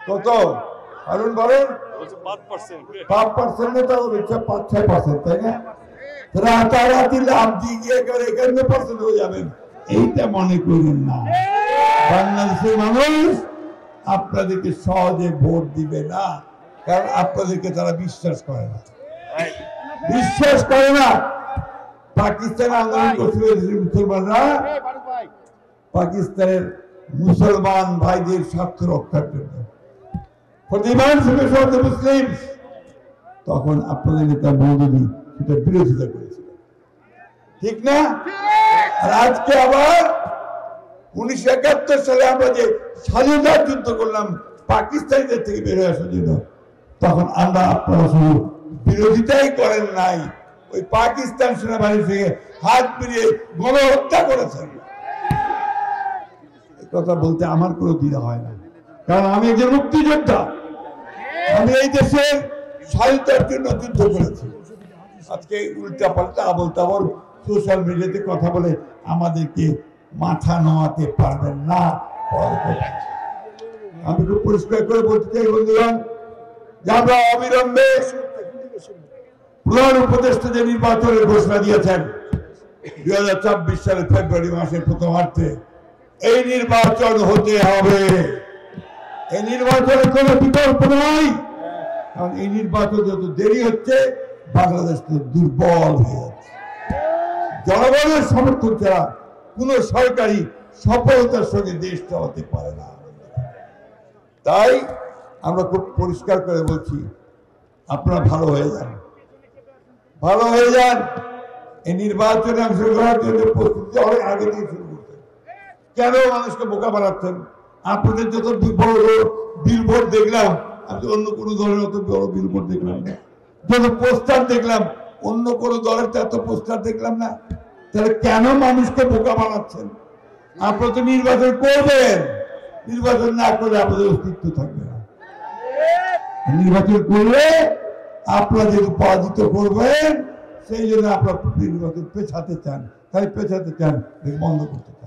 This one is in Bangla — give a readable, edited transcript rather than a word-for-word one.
কত হারুন বলেন 5% তো হচ্ছে 5-6%, তাই না? রাতারাতি লাভ দিয়ে গিয়ে 51% হয়ে যাবেন এইটা মনে করেন না। বাংলাদেশের মানুষ আপনাদেরকে সহজে ভোট দিবে না, কারণ আপনাদেরকে তারা বিশ্বাস করে না, বিশ্বাস করে না। পাকিস্তান আন্দোলন করছিল মুসলমানরা, পাকিস্তানের মুসলমান ভাইদের স্বার্থ রক্ষার জন্য, মুসলিম, তখন আপনাদের নেতা মৌদুদি সেটা বিরোধিতা করেছিল, ঠিক না? আর আজকে আবার 1971 সালে আমরা যে স্বাধীনতার যুদ্ধ করলাম পাকিস্তানিদের থেকে বের হয়ে আসার জন্য, তখন আমরা আপনারা শুধু বিরোধিতাই করেন নাই, ওই পাকিস্তান সেনাবাহিনী থেকে হাত মিলিয়ে গণহত্যা করেছেন। এই কথা বলতে আমার কোনো দ্বিধা হয় না, কারণ আমি একজন মুক্তিযোদ্ধা, আমি এই দেশের স্বাধীনতার জন্য যুদ্ধ করেছি। আজকে উল্টা পাল্টা আবল তাবল সোশ্যাল মিডিয়াতে কথা বলে আমাদেরকে মাথা নোয়াতে পারবেন না। আমি খুব পরিষ্কার করে বলতে চাই বন্ধুগণ, যে আমরা অবিলম্বে প্রধান উপদেষ্টা যে নির্বাচনের ঘোষণা দিয়েছেন 2024 সালের ফেব্রুয়ারি মাসের প্রথমার্ধে, এই নির্বাচন হতে হবে। এই নির্বাচনের কোনো বিকল্প নয়, কারণ এই নির্বাচন যত দেরি হচ্ছে বাংলাদেশ তো দুর্বল হয়ে যাচ্ছে। জনগণের সমর্থন ছাড়া কোন সরকারি সফলতার সঙ্গে দেশ চালাতে পারে না। তাই আমরা খুব পরিষ্কার করে বলছি, আপনারা ভালো হয়ে যান, ভালো হয়ে যান। এই নির্বাচনে অংশগ্রহণের জন্য প্রস্তুতি অনেক আগে থেকে শুরু করতেন। কেন মানুষকে বোকা বানাচ্ছেন? আপনাদের যত বড় বিলবোর্ড দেখলাম, আমি অন্য কোনো দলের অত বড় বিলবোর্ড দেখলাম না। যত পোস্টার দেখলাম, অন্য কোনো দলের এত পোস্টার দেখলাম না। তাহলে কেন মানুষকে বোকা বানাচ্ছেন? আপনারা তো নির্বাচন করবেন, নির্বাচন না করলে আপনাদের অস্তিত্ব থাকবে না। নির্বাচন করলে আপনারা যেহেতু পরাজিত করবেন, সেই জন্য আপনারা নির্বাচন পেছাতে চান, তাই পেছাতে চান, বন্ধ করতে চান।